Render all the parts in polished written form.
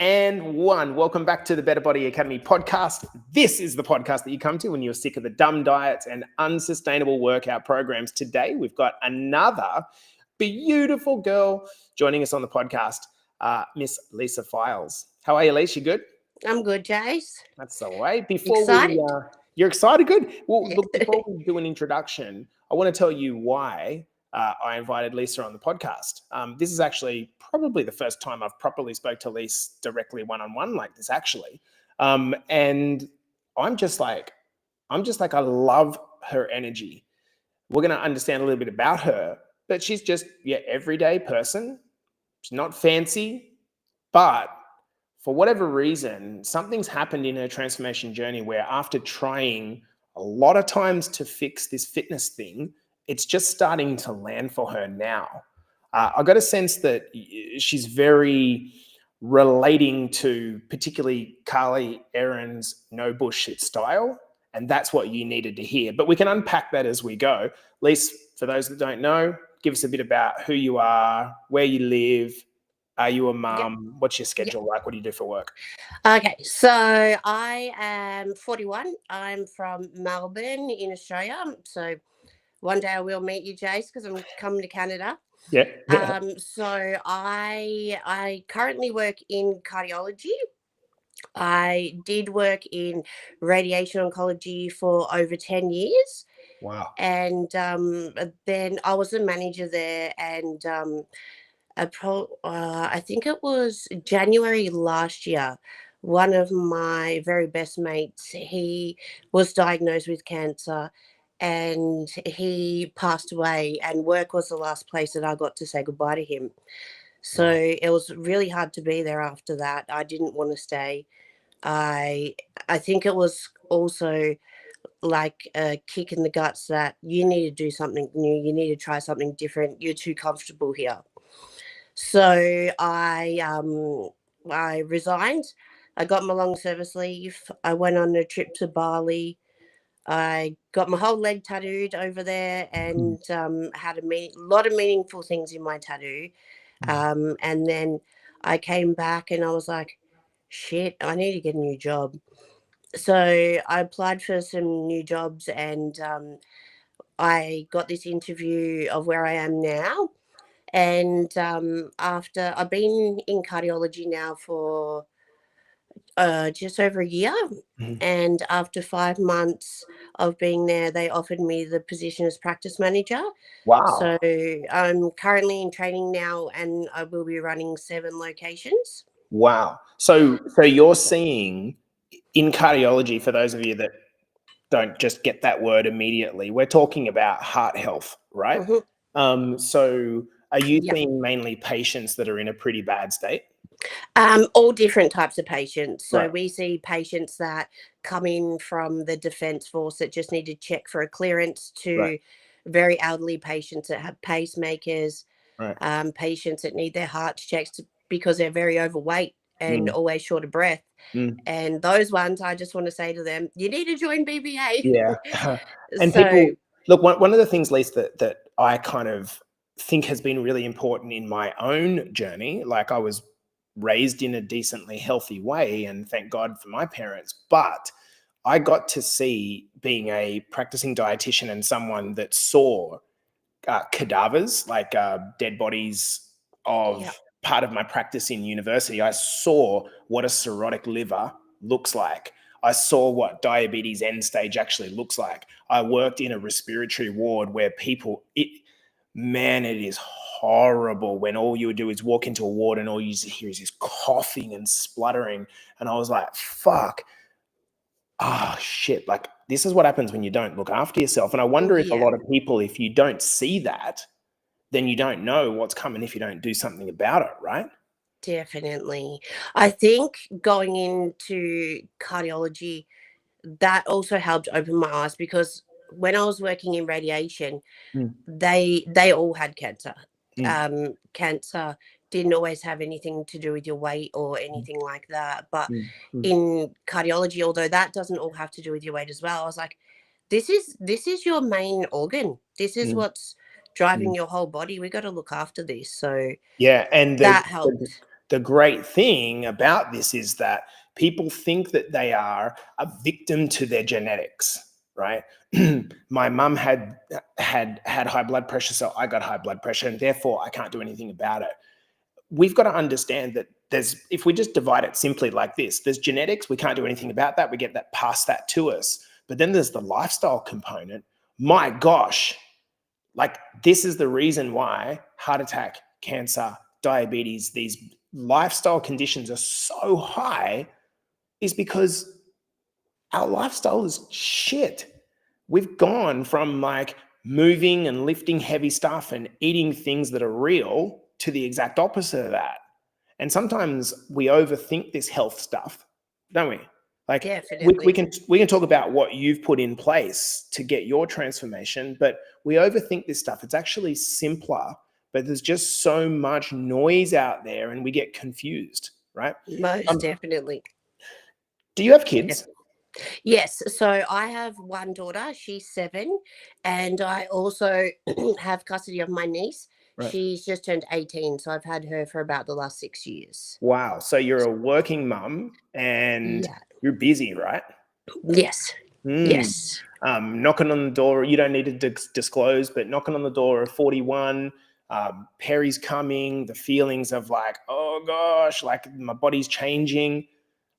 And one, welcome back to the Better Body Academy podcast. This is the podcast that you come to when you're sick of the dumb diets and unsustainable workout programs. Today, we've got another beautiful girl joining us on the podcast, Miss Lisa Files. How are you, Lisa? You good? I'm good, Jace. That's the way. Excited? You're excited? Good. Well, Yeah. look, before we do an introduction, I want to tell you why I invited Lisa on the podcast. This is actually probably the first time I've properly spoke to Lisa directly one-on-one like this, actually. And I'm just like, I love her energy. We're going to understand a little bit about her, but she's just, everyday person. She's not fancy, but for whatever reason, something's happened in her transformation journey where after trying a lot of times to fix this fitness thing, it's just starting to land for her now. I got a sense that she's very relating to particularly Carly Aaron's no bullshit style, and that's what you needed to hear. But we can unpack that as we go. Lisa, for those that don't know, give us a bit about who you are, where you live. Are you a mum? Yep. What's your schedule like? What do you do for work? Okay, so I am 41. I'm from Melbourne in Australia. So one day I will meet you, Jace, because I'm coming to Canada. Yeah. So I currently work in cardiology. I did work in radiation oncology for over 10 years. Wow. And then I was a manager there, and I think it was January last year. One of my very best mates, he was diagnosed with cancer, and he passed away. And work was the last place that I got to say goodbye to him. So Wow. it was really hard to be there after that. I didn't want to stay. I think it was also like a kick in the guts that you need to do something new. You need to try something different. You're too comfortable here. So I resigned. I got my long service leave. I went on a trip to Bali. I got my whole leg tattooed over there, and had a lot of meaningful things in my tattoo. And then I came back and I was like, shit, I need to get a new job. So I applied for some new jobs, and I got this interview of where I am now. And after I've been in cardiology now for just over a year, and after 5 months of being there, they offered me the position as practice manager. Wow. So I'm currently in training now, and I will be running 7 locations. Wow. So you're seeing in cardiology, for those of you that don't just get that word immediately, we're talking about heart health, right? So are you Yeah. seeing mainly patients that are in a pretty bad state? All different types of patients. So Right. we see patients that come in from the Defence Force that just need to check for a clearance, to Right. very elderly patients that have pacemakers, Right. patients that need their hearts checked because they're very overweight and always short of breath. And those ones, I just want to say to them, you need to join BBA. Yeah. And So, people look, one of the things, Lisa, that I kind of think has been really important in my own journey, like I was raised in a decently healthy way, and thank God for my parents, but I got to see, being a practicing dietitian and someone that saw cadavers, like dead bodies of yeah. part of my practice in university. I saw what a cirrhotic liver looks like. I saw what diabetes end stage actually looks like. I worked in a respiratory ward where man, it is horrible when all you would do is walk into a ward and all you hear is this coughing and spluttering. And I was like, fuck, shit, like this is what happens when you don't look after yourself. And I wonder if a Yeah. lot of people, if you don't see that, then you don't know what's coming if you don't do something about it, right? Definitely. I think going into cardiology, that also helped open my eyes, because when I was working in radiation, they all had cancer. Cancer didn't always have anything to do with your weight or anything like that. But in cardiology, although that doesn't all have to do with your weight as well, I was like, this is your main organ. This is what's driving your whole body. We got to look after this. So Yeah, and that helped. the great thing about this is that people think that they are a victim to their genetics, right? My mum had high blood pressure, so I got high blood pressure, and therefore I can't do anything about it. We've got to understand that if we just divide it simply like this, there's genetics, we can't do anything about that, we get that past that to us. But then there's the lifestyle component. My gosh, like this is the reason why heart attack, cancer, diabetes, these lifestyle conditions are so high, is because our lifestyle is shit. We've gone from like moving and lifting heavy stuff and eating things that are real to the exact opposite of that. And sometimes we overthink this health stuff, don't we? Like we can talk about what you've put in place to get your transformation, but we overthink this stuff. It's actually simpler, but there's just so much noise out there and we get confused, right? Most definitely. Do you have kids? Yes. So I have one daughter, she's 7, and I also have custody of my niece. Right. She's just turned 18, so I've had her for about the last 6 years. Wow. So you're a working mum and you're busy, right? Yes. Yes. Knocking on the door, you don't need to disclose, but knocking on the door of 41, Perry's coming, the feelings of like, oh gosh, like my body's changing.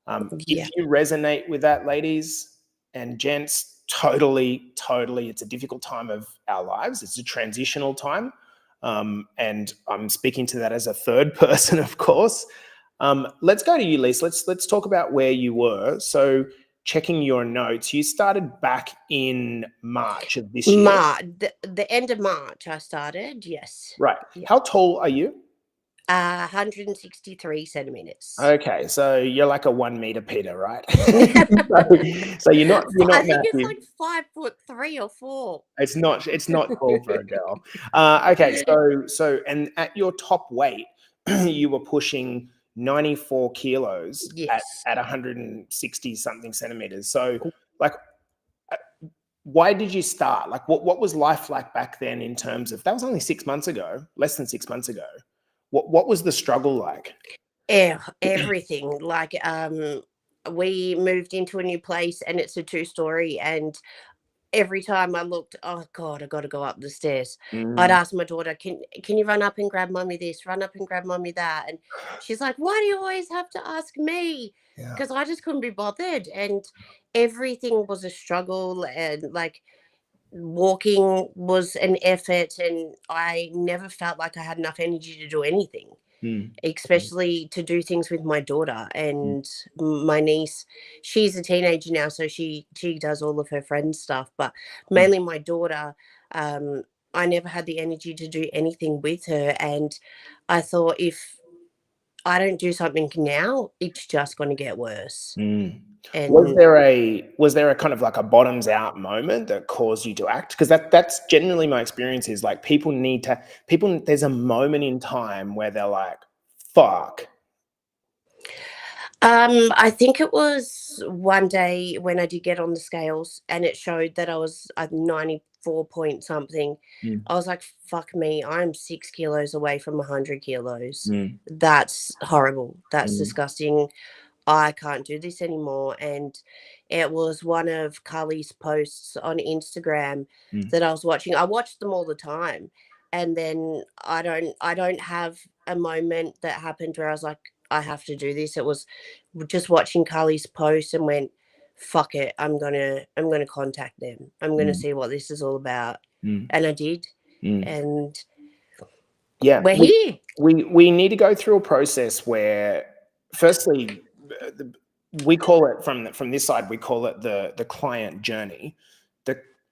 If you resonate with that, ladies and gents, totally, it's a difficult time of our lives. It's a transitional time. And I'm speaking to that as a third person, of course. Let's go to you, Lisa. Let's talk about where you were. So checking your notes, you started back in March of this year. The end of March I started, yes. Right. Yeah. How tall are you? 163 centimeters. Okay, so you're like a 1 meter Peter, right? so you're not. I think massive. It's like 5'3" or 4. It's not tall for a girl. Okay, so and at your top weight, you were pushing 94 kilos at 160 something centimeters. So, like, why did you start? Like, what was life like back then in terms of that was only 6 months ago, less than 6 months ago. What was the struggle like? Everything. Like, we moved into a new place and it's a 2-story, and every time I looked, oh God, I got to go up the stairs. I'd ask my daughter, can you run up and grab mommy this, run up and grab mommy that? And she's like, why do you always have to ask me? Because I just couldn't be bothered. And everything was a struggle, and like walking was an effort, and I never felt like I had enough energy to do anything, especially to do things with my daughter and my niece. She's a teenager now, so she does all of her friends' stuff, but mainly my daughter. I never had the energy to do anything with her, and I thought if I don't do something now, it's just going to get worse. And was there a kind of like a bottoms out moment that caused you to act? Because that's generally my experience is like there's a moment in time where they're like, fuck. I think it was one day when I did get on the scales and it showed that I was 94 point something. I was like, fuck me, I'm 6 kilos away from 100 kilos. That's horrible. That's disgusting. I can't do this anymore. And it was one of Carly's posts on Instagram that I was watching. I watched them all the time. And then I don't have a moment that happened where I was like, I have to do this. It was just watching Carly's post and went, fuck it, I'm gonna contact them. I'm gonna see what this is all about. And I did. And we're here. We need to go through a process where firstly we call it from this side, we call it the client journey.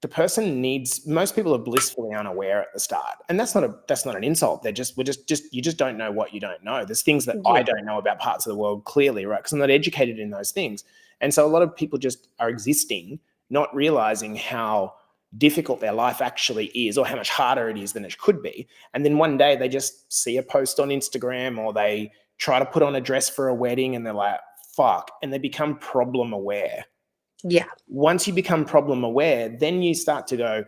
The person needs, most people are blissfully unaware at the start, and that's not an insult. You just don't know what you don't know. There's things that I don't know about parts of the world clearly, right? Because I'm not educated in those things, and so a lot of people just are existing, not realizing how difficult their life actually is, or how much harder it is than it could be. And then one day they just see a post on Instagram, or they try to put on a dress for a wedding, and they're like, "Fuck," and they become problem aware. Yeah. Once you become problem aware, then you start to go,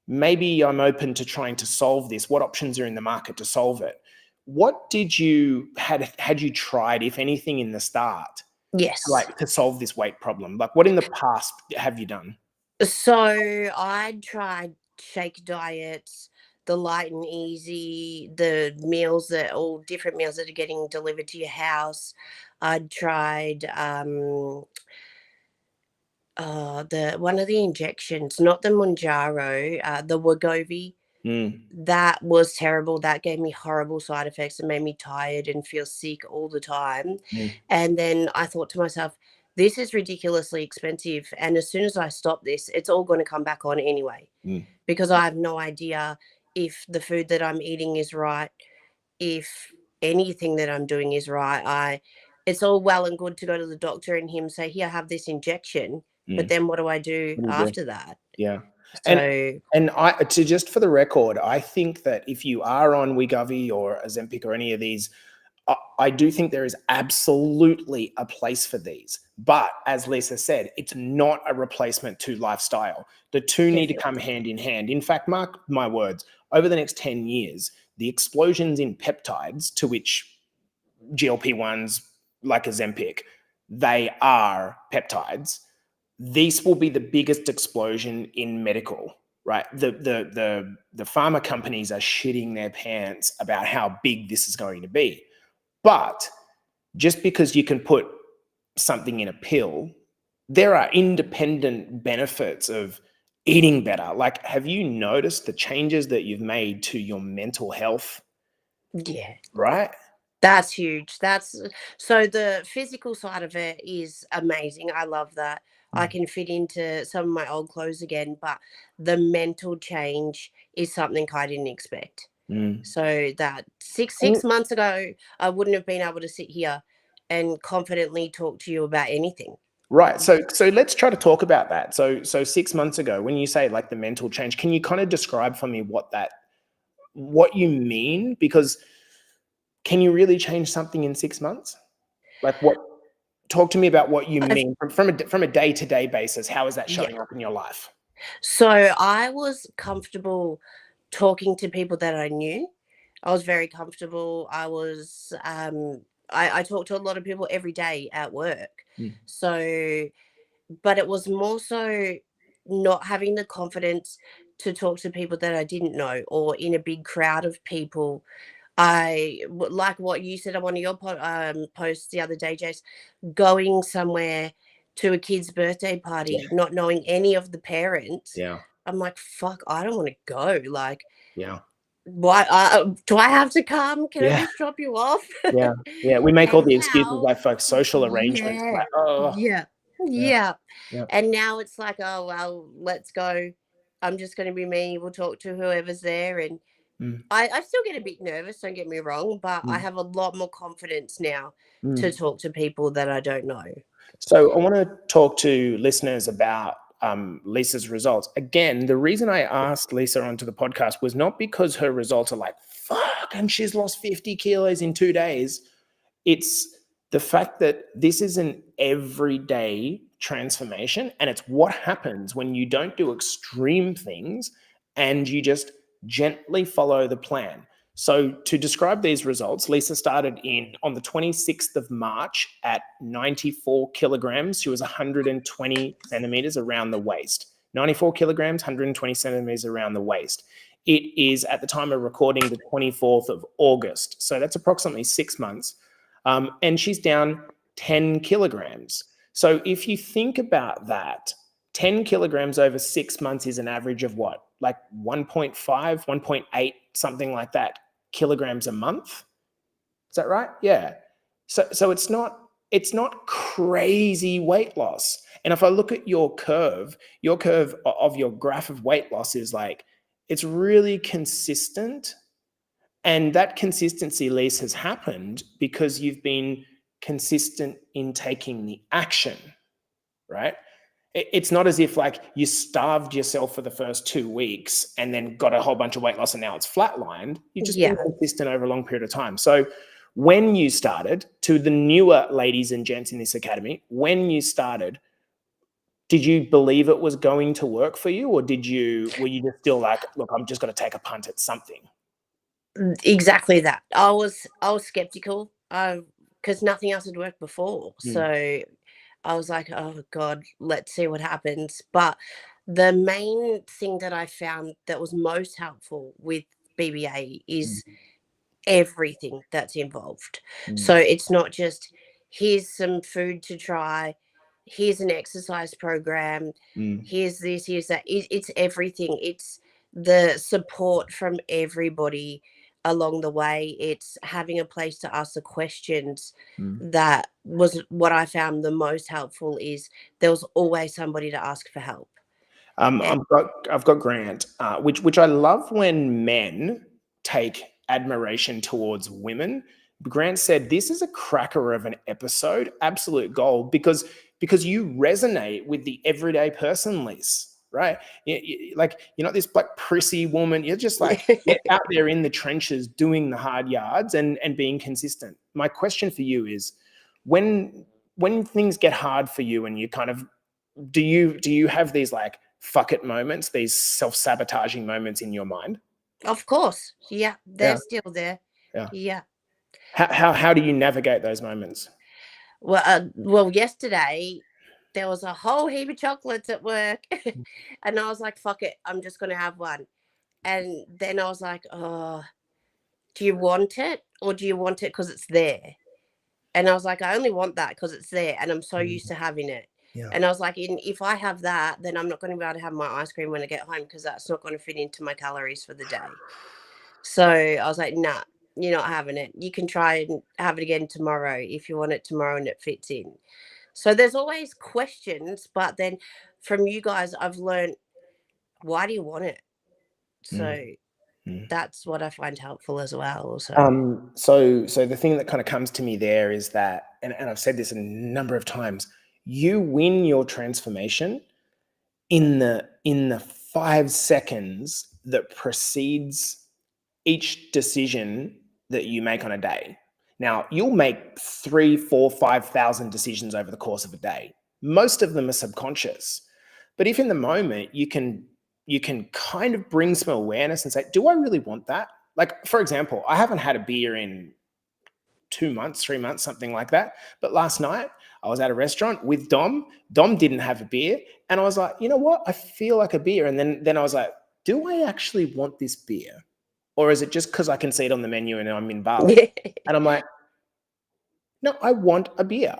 maybe I'm open to trying to solve this. What options are in the market to solve it? what did you had you tried, if anything, in the start, Yes. to solve this weight problem? Like, what in the past have you done? So I tried shake diets, the light and easy, the meals that all different meals that are getting delivered to your house. I tried the one of the injections, not the Mounjaro, the Wegovy. Mm, That was terrible. That gave me horrible side effects and made me tired and feel sick all the time. mm, And then I thought to myself, this is ridiculously expensive. And as soon as I stop this, it's all going to come back on anyway, mm. because I have no idea if the food that I'm eating is right, if anything that I'm doing is right. It's all well and good to go to the doctor and him say, here, have this injection. But Mm. then what do I do What do you do? after that? Yeah. And So just for the record, I think that if you are on Wegovy or Ozempic or any of these, I do think there is absolutely a place for these. But as Lisa said, it's not a replacement to lifestyle. The two need to come definitely. hand in hand. In fact, mark my words, over the next 10 years, the explosions in peptides, to which GLP-1s like Ozempic, they are peptides. These will be the biggest explosion in medical, right? The pharma companies are shitting their pants about how big this is going to be. But just because you can put something in a pill, there are independent benefits of eating better. Like, have you noticed the changes that you've made to your mental health, Yeah. right? That's huge. So the physical side of it is amazing. I love that. I Mm. can fit into some of my old clothes again, but the mental change is something I didn't expect. Mm. So that six And- six months ago, I wouldn't have been able to sit here and confidently talk to you about anything. Right. So let's try to talk about that. So 6 months ago, when you say like the mental change, can you kind of describe for me what you mean? Because can you really change something in 6 months? Like, what? Talk to me about what you I've, mean from a day-to-day basis. How is that yeah. showing up in your life? So I was comfortable talking to people that I knew. I was very comfortable. I talked to a lot of people every day at work. Mm. So, but it was more so not having the confidence to talk to people that I didn't know or in a big crowd of people. Like what you said on one of your posts the other day, Jace, going somewhere to a kid's birthday Yeah. party, not knowing any of the parents. Yeah. I'm like, fuck, I don't want to go. Like, Yeah. why do I have to come? Can I Yeah. just drop you off? Yeah. Yeah. We make all And the excuses now, like for social arrangements. yeah, Like, oh, yeah, yeah. yeah. Yeah. And now it's like, oh well, let's go. I'm just going to be me. We'll talk to whoever's there, and Mm, I still get a bit nervous. Don't get me wrong, but I mm, have a lot more confidence now to mm. talk to people that I don't know. So I want to talk to listeners about Lisa's results. Again, the reason I asked Lisa onto the podcast was not because her results are like, fuck, and she's lost 50 kilos in 2 days. It's the fact that this is an everyday transformation, and it's what happens when you don't do extreme things and you just gently follow the plan. So to describe these results, Lisa started on the 26th of March at 94 kilograms. She was 120 centimeters around the waist. 94 kilograms, 120 centimeters around the waist. It is, at the time of recording, the 24th of August. So that's approximately 6 months. And she's down 10 kilograms. So if you think about that, 10 kilograms over 6 months is an average of what? Like 1.5, 1.8, something like that, kilograms a month. Is that right? Yeah. So it's not crazy weight loss. And if I look at your curve of your graph of weight loss is like, it's really consistent. And that consistency, Lise, has happened because you've been consistent in taking the action, right? It's not as if like you starved yourself for the first 2 weeks and then got a whole bunch of weight loss and now it's flatlined. You've just been Yeah. consistent over a long period of time. So when you started, to the newer ladies and gents in this academy, when you started, did you believe it was going to work for you, or were you just still like, look, I'm just going to take a punt at something? Exactly that. I was skeptical because nothing else had worked before. Mm, So I was like, oh God, let's see what happens. But the main thing that I found that was most helpful with BBA mm, is everything that's involved. mm, So it's not just here's some food to try, here's an exercise program, mm. here's this, here's that. It's everything. It's the support from everybody along the way. It's having a place to ask the questions. Mm. That was what I found the most helpful is there was always somebody to ask for help. And I've got Grant, which I love when men take admiration towards women. Grant said, "This is a cracker of an episode, absolute gold," because you resonate with the everyday person, Lise, right? Like you're not this like prissy woman. You're just like you're out there in the trenches doing the hard yards and being consistent. My question for you is, when things get hard for you and you kind of do you have these like fuck it moments, these self-sabotaging moments in your mind? of course, yeah, Yeah, they're still there. yeah. Yeah. How do you navigate those moments? Well, yesterday there was a whole heap of chocolates at work, and I was like, "Fuck it, I'm just gonna have one." And then I was like, "Oh, do you want it, or do you want it because it's there?" And I was like, "I only want that because it's there, and I'm so Mm, used to having it." yeah. And I was like, If I have that, then I'm not going to be able to have my ice cream when I get home because that's not going to fit into my calories for the day." So I was like, "Nah, you're not having it. You can try and have it again tomorrow if you want it tomorrow and it fits in." So there's always questions, but then from you guys, I've learned why do you want it? Mm, So mm. that's what I find helpful as well. So So the thing that kind of comes to me there is that, and I've said this a number of times, you win your transformation in the 5 seconds that precedes each decision that you make on a day. Now, you'll make 3, 4, 5,000 decisions over the course of a day. Most of them are subconscious. But if in the moment you can kind of bring some awareness and say, do I really want that? Like, for example, I haven't had a beer in 2 months, 3 months, something like that. But last night I was at a restaurant with Dom. Dom didn't have a beer. And I was like, you know what? I feel like a beer. And then I was like, do I actually want this beer? Or is it just because I can see it on the menu and I'm in Bali? And I'm like, no, I want a beer.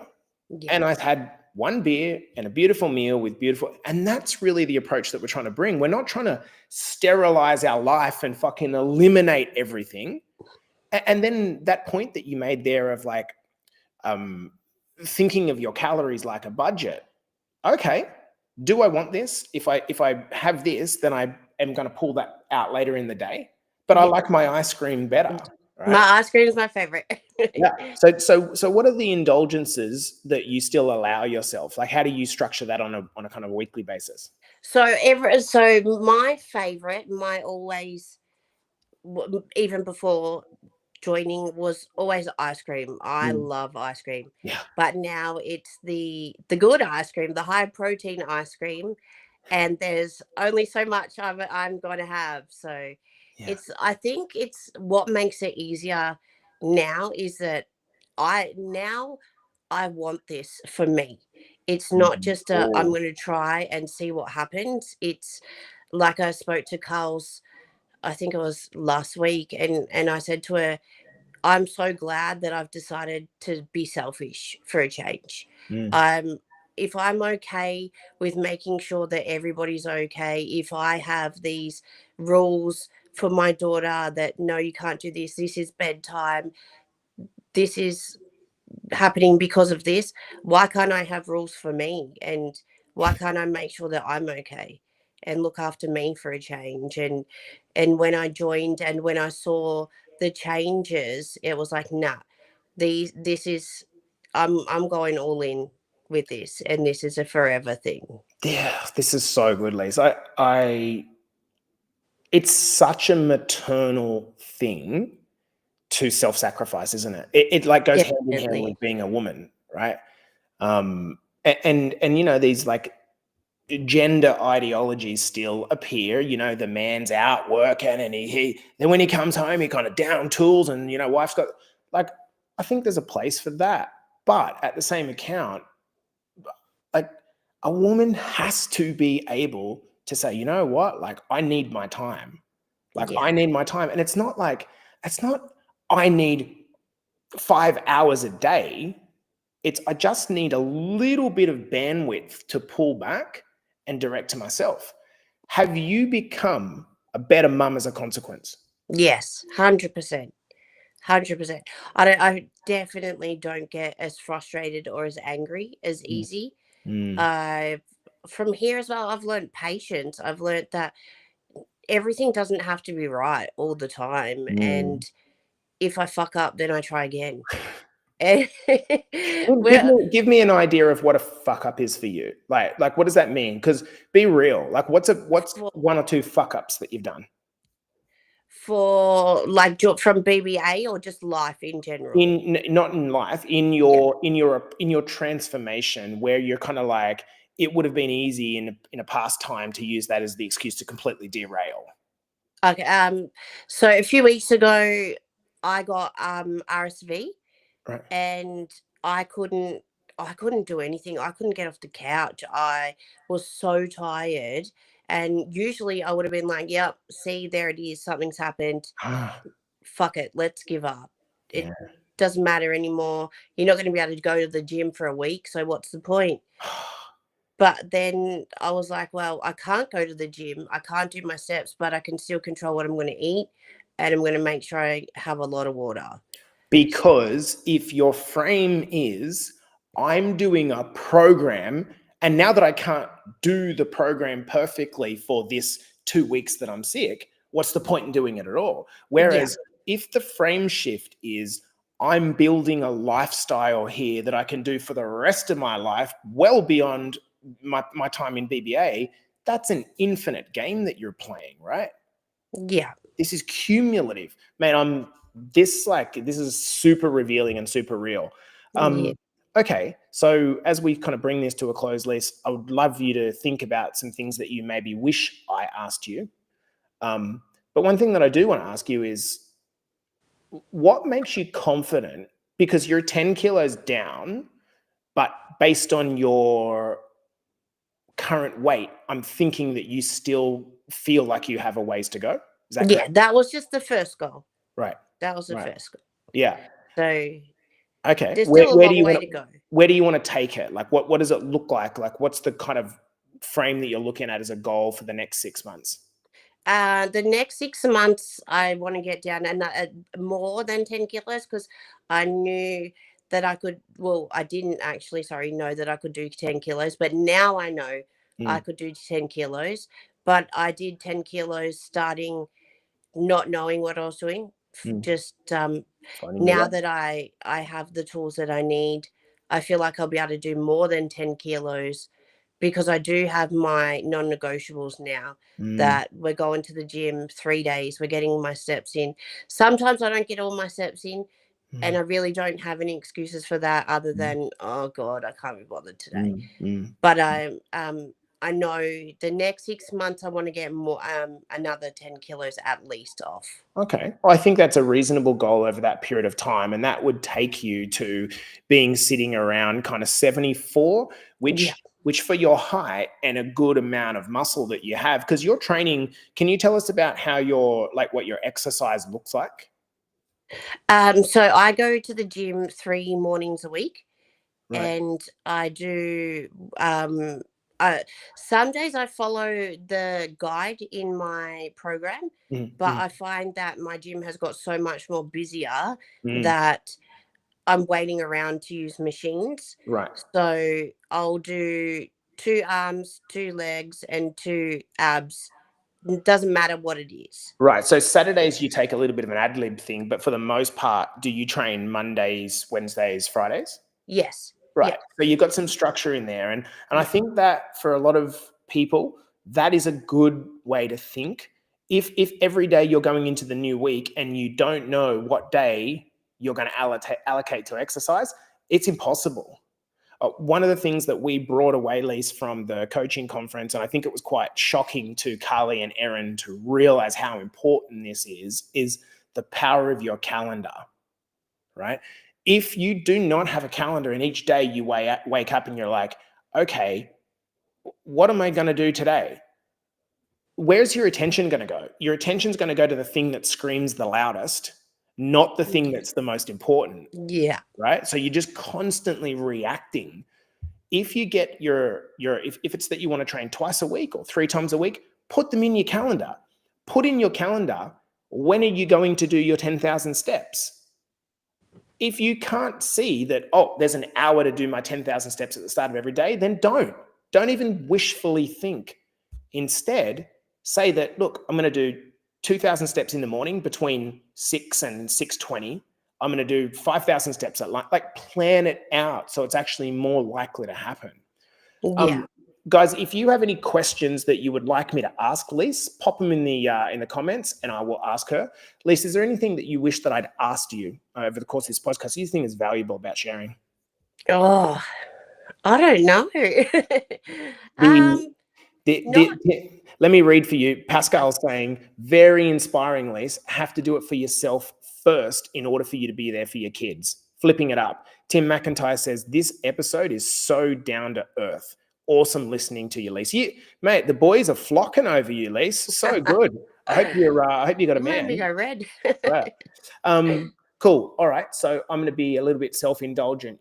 yeah, And I had one beer and a beautiful meal with beautiful, and that's really the approach that we're trying to bring. We're not trying to sterilize our life and fucking eliminate everything. And then that point that you made there of like um, thinking of your calories like a budget. Okay, do I want this? If I have this, then I am going to pull that out later in the day. But I yeah. like my ice cream better, My right? ice cream is my favorite. Yeah. So what are the indulgences that you still allow yourself? Like, how do you structure that on a kind of weekly basis? So my favorite, my always even before joining was always ice cream. I Mm, love ice cream. yeah. But now it's the good ice cream, the high protein ice cream, and there's only so much of it I'm going to have. So Yeah. I think it's what makes it easier now is that I want this for me. It's not Mhm. just a I'm Oh, going to try and see what happens. It's like I spoke to Carl's, I think it was last week, and I said to her, I'm so glad that I've decided to be selfish for a change. mm, Um, if I'm okay with making sure that everybody's okay, if I have these rules for my daughter that no, you can't do this, this is bedtime, this is happening because of this, why can't I have rules for me? And why can't I make sure that I'm okay and look after me for a change? And when I joined and when I saw the changes, it was like, nah, this is I'm going all in with this, and this is a forever thing. yeah. This is so good, Lise. It's such a maternal thing to self-sacrifice, isn't it? It like goes hand in hand Definitely. with being a woman, right? And these like gender ideologies still appear. You know, the man's out working and he then when he comes home, he kind of down tools and, you know, wife's got, like, I think there's a place for that. But at the same account, like, a woman has to be able to say, you know what, like, I need my time. Like, Yeah. I need my time. And it's not I need 5 hours a day. It's I just need a little bit of bandwidth to pull back and direct to myself. Have you become a better mum as a consequence? Yes, 100%. 100%. I definitely don't get as frustrated or as angry as Mm, easy. mm, I From here as well, I've learned patience. I've learned that everything doesn't have to be right all the time, mm. and if I fuck up, then I try again. And Give well, me an idea of what a fuck up is for you. Like what does that mean? Because be real. Like what's for, one or two fuck ups that you've done for like from BBA or just life in general. not in life, Yeah. in your transformation, where you're kind of like, it would have been easy in a past time to use that as the excuse to completely derail. Okay. So a few weeks ago, I got RSV, Right. and I couldn't I couldn't do anything. I couldn't get off the couch. I was so tired. And usually I would have been like, yep, see, there it is. Something's happened. Fuck it. Let's give up. It Yeah. doesn't matter anymore. You're not going to be able to go to the gym for a week. So what's the point? But then I was like, well, I can't go to the gym. I can't do my steps, but I can still control what I'm going to eat. And I'm going to make sure I have a lot of water. Because if your frame is, I'm doing a program, and now that I can't do the program perfectly for this 2 weeks that I'm sick, what's the point in doing it at all? Yeah. Whereas if the frame shift is, I'm building a lifestyle here that I can do for the rest of my life, well beyond my time in BBA, that's an infinite game that you're playing, right? Yeah. This is cumulative, man. This is super revealing and super real. Yeah. Okay, so as we kind of bring this to a close, Lise, I would love you to think about some things that you maybe wish I asked you. But one thing that I do want to ask you is, what makes you confident? Because you're 10 kilos down, but based on your current weight, I'm thinking that you still feel like you have a ways to go. Is that Yeah, correct? that was just the first goal. Right. That was the Right. first goal. Yeah. So Okay. there's still a Where do long you way want to go. where do you want to take it? Like what does it look like? Like what's the kind of frame that you're looking at as a goal for the next 6 months? The next 6 months, I want to get down and more than 10 kilos because I knew that I could. Well, I didn't actually, sorry, know that I could do 10 kilos, but now I know I Mm, could do 10 kilos. But I did 10 kilos starting not knowing what I was doing. mm. Just Finding your now way. that I have the tools that I need, I feel like I'll be able to do more than 10 kilos because I do have my non-negotiables now Mm, that we're going to the gym 3 days, we're getting my steps in. Sometimes I don't get all my steps in, and mm, I really don't have any excuses for that other mm, than, oh God, I can't be bothered today. mm, mm. But I know the next 6 months I want to get more another 10 kilos at least off. Okay. Well, I think that's a reasonable goal over that period of time. And that would take you to being sitting around kind of 74, Yeah. which for your height and a good amount of muscle that you have, because you're training, can you tell us about how what your exercise looks like? So I go to the gym 3 mornings a week, Right. and I do. I, some days I follow the guide in my program, Mm, but mm, I find that my gym has got so much more busier mm. that I'm waiting around to use machines. Right. So I'll do 2 arms, 2 legs, and 2 abs. It doesn't matter what it is. Right. So Saturdays you take a little bit of an ad lib thing, but for the most part, do you train Mondays, Wednesdays, Fridays? Yes. Yeah. Right. So you've got some structure in there. And I Yeah. think that for a lot of people, that is a good way to think. If every day you're going into the new week and you don't know what day you're going to allocate to exercise, it's impossible. One of the things that we brought away, Lise, from the coaching conference, and I think it was quite shocking to Carly and Erin to realize how important this is the power of your calendar, right? If you do not have a calendar and each day you wake up and you're like, okay, what am I going to do today? Where's your attention going to go? Your attention's going to go to the thing that screams the loudest, not the thing that's the most important. Yeah. Right? So you're just constantly reacting. If you get if it's that you want to train twice a week or 3 times a week, put them in your calendar. Put in your calendar, when are you going to do your 10,000 steps? If you can't see that, oh, there's an hour to do my 10,000 steps at the start of every day, then don't even wishfully think. Instead, say that, look, I'm going to do 2,000 steps in the morning between 6 and 6:20. I'm going to do 5,000 steps at lunch. Like, plan it out so it's actually more likely to happen. Yeah. Guys, if you have any questions that you would like me to ask Lise, pop them in the comments and I will ask her. Lise, is there anything that you wish that I'd asked you over the course of this podcast you think is valuable about sharing? Oh, I don't know. Let me read for you. Pascal's saying, very inspiring, Lise. Have to do it for yourself first in order for you to be there for your kids. Flipping it up. Tim McIntyre says, this episode is so down to earth. Awesome listening to you, Lise. Mate, the boys are flocking over you, Lise. So good. I hope you got a man. Maybe I read. Right. Cool. All right. So I'm going to be a little bit self-indulgent.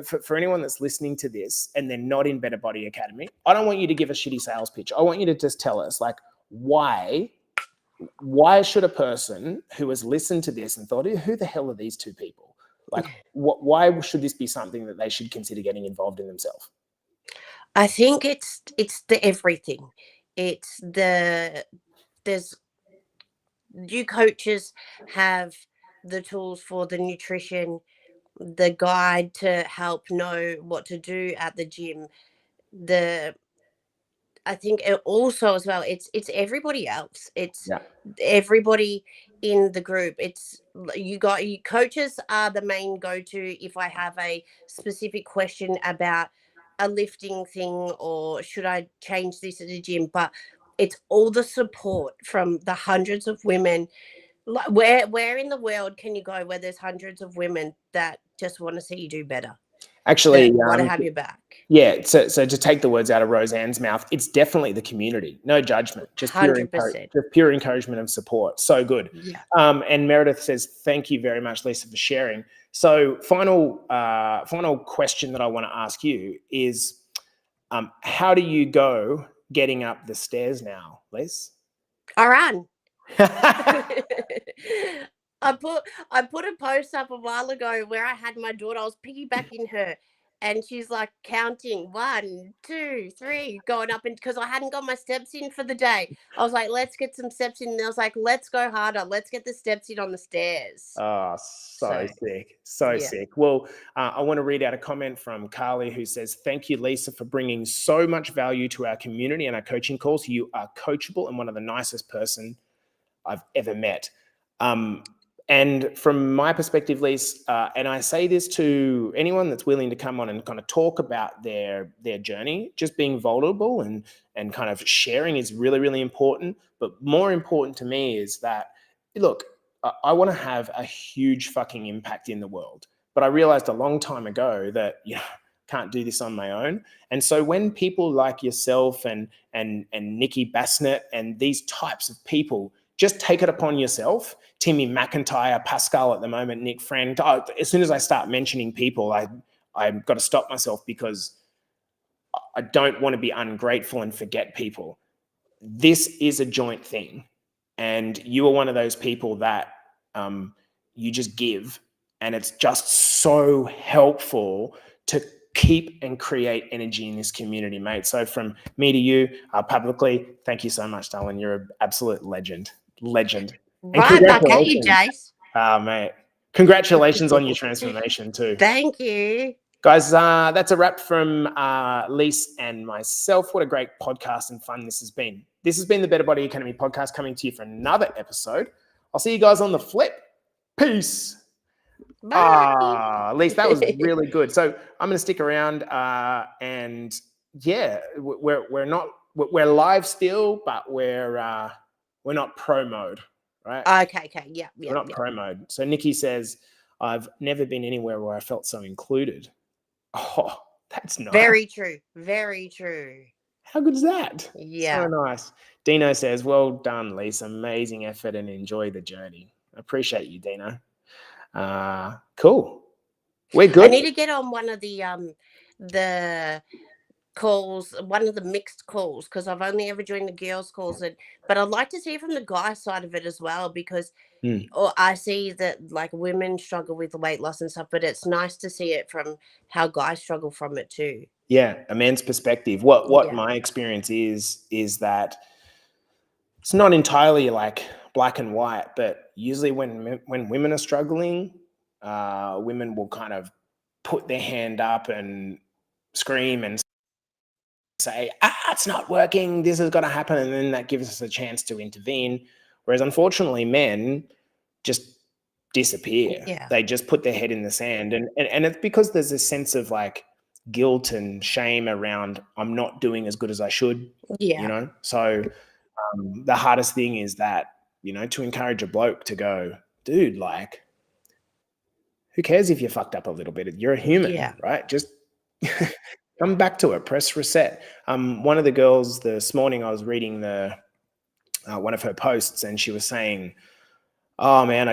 For anyone that's listening to this and they're not in Better Body Academy, I don't want you to give a shitty sales pitch. I want you to just tell us, like, why should a person who has listened to this and thought, who the hell are these two people? Like, why should this be something that they should consider getting involved in themselves? I think it's the everything. You coaches have the tools for the nutrition, the guide to help know what to do at the gym. I think it also as well, it's everybody else. It's everybody in the group. It's you coaches are the main go-to if I have a specific question about a lifting thing or should I change this at the gym. But it's all the support from the hundreds of women. Like, where in the world can you go where there's hundreds of women that just want to see you do better? Actually, want to have your back. Yeah. So to take the words out of Roseanne's mouth, it's definitely the community. No judgment, just pure encouragement and support. So good. Yeah. And Meredith says, thank you very much, Lisa, for sharing. So final question that I want to ask you is, how do you go getting up the stairs now, Liz? I run. I put a post up a while ago where I had my daughter. I was piggybacking her, and she's like counting 1, 2, 3, going up, and because I hadn't got my steps in for the day, I was like, let's get some steps in. And I was like, let's go harder. Let's get the steps in on the stairs. Oh, so sick. Sick. Well, I want to read out a comment from Carly who says, thank you, Lisa, for bringing so much value to our community and our coaching calls. You are coachable and one of the nicest person I've ever met. And from my perspective, Lise, and I say this to anyone that's willing to come on and kind of talk about their journey, just being vulnerable and kind of sharing is really, really important. But more important to me is that, look, I want to have a huge fucking impact in the world. But I realized a long time ago that, can't do this on my own. And so when people like yourself and Nikki Bassnett and these types of people just take it upon yourself, Timmy McIntyre, Pascal at the moment, Nick Friend. As soon as I start mentioning people, I've got to stop myself because I don't want to be ungrateful and forget people. This is a joint thing. And you are one of those people that you just give. And it's just so helpful to keep and create energy in this community, mate. So from me to you, publicly, thank you so much, darling. You're an absolute legend. Right back at you, Jace. Mate. Congratulations on your transformation too. Thank you. Guys, that's a wrap from Lise and myself. What a great podcast and fun this has been. This has been the Better Body Academy podcast coming to you for another episode. I'll see you guys on the flip. Peace. Bye. At least that was really good. So I'm going to stick around, and yeah, we're live still, but we're not pro mode, right? Okay. Yeah. We're not pro mode. So Nikki says, "I've never been anywhere where I felt so included." Oh, that's nice. Very true. Very true. How good is that? Yeah. So nice. Dino says, "Well done, Lisa. Amazing effort and enjoy the journey." I appreciate you, Dino. Cool. We're good. I need to get on one of the calls, one of the mixed calls, because I've only ever joined the girls' calls, but I'd like to see it from the guy side of it as well, because or I see that like women struggle with weight loss and stuff, but it's nice to see it from how guys struggle from it too. Yeah, a man's perspective. What Yeah. my experience is that it's not entirely like black and white, but usually when women are struggling, women will kind of put their hand up and scream and say, it's not working, this has got to happen, and then that gives us a chance to intervene. Whereas unfortunately, men just disappear. Yeah. They just put their head in the sand, and it's because there's this sense of like guilt and shame around, I'm not doing as good as I should. Yeah. You know, so the hardest thing is that, you know, to encourage a bloke to go, dude, like, who cares if you fucked up a little bit? You're a human, Yeah. right? Just come back to it, press reset. One of the girls this morning, I was reading one of her posts, and she was saying, oh man,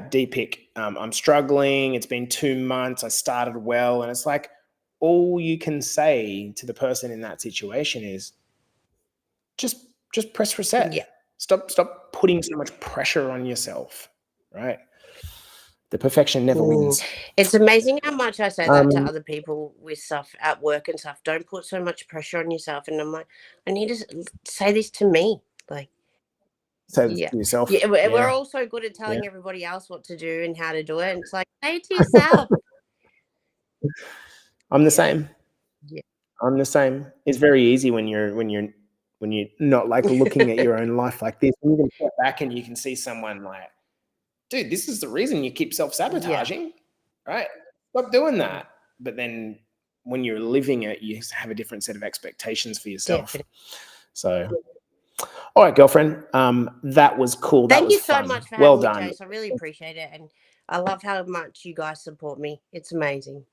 D-pick, I'm struggling. It's been 2 months. I started well. And it's like, all you can say to the person in that situation is just press reset. Yeah. Stop putting so much pressure on yourself, right? The perfection never wins. It's amazing how much I say that to other people with stuff at work and stuff. Don't put so much pressure on yourself. And I'm like, I need to say this to me. Like, So yourself. Yeah, we're all so good at telling everybody else what to do and how to do it. And it's like, say it to yourself. I'm the same. Yeah. I'm the same. It's very easy when you're not like looking at your own life like this. You can step back and you can see someone like, dude, this is the reason you keep self-sabotaging, right? Stop doing that. But then when you're living it, you have a different set of expectations for yourself. Definitely. So, all right, girlfriend, that was cool. Thank you so much for having me, Chase. I really appreciate it. And I love how much you guys support me. It's amazing.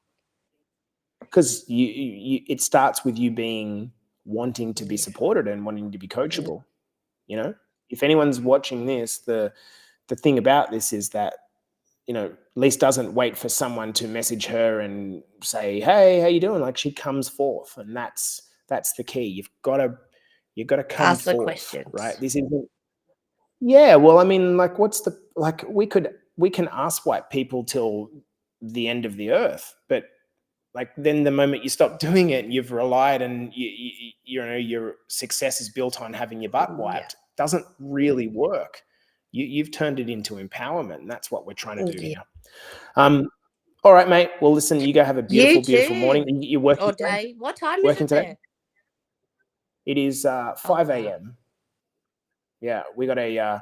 Because it starts with you wanting to be supported and wanting to be coachable. You know, if anyone's watching this, the thing about this is that, you know, Lise doesn't wait for someone to message her and say, hey, how you doing? Like, she comes forth, and that's the key. You've got to come Ask forth, the questions. right? This isn't. Yeah, well, I mean, like, we can ask white people till the end of the earth, but like, then the moment you stop doing it, you've relied, and you know your success is built on having your butt wiped. Doesn't really work. You've turned it into empowerment, and that's what we're trying to do here. All right, mate. Well, listen, you go have a beautiful morning. You're working all day. What time is it today? It is 5 a.m. Yeah, we got a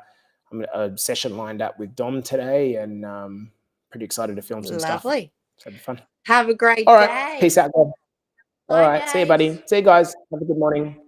session lined up with Dom today, and pretty excited to film some stuff. Lovely. So it'll be fun. Have a great day. All right. Peace out, God. All right. guys. See you, buddy. See you guys. Have a good morning.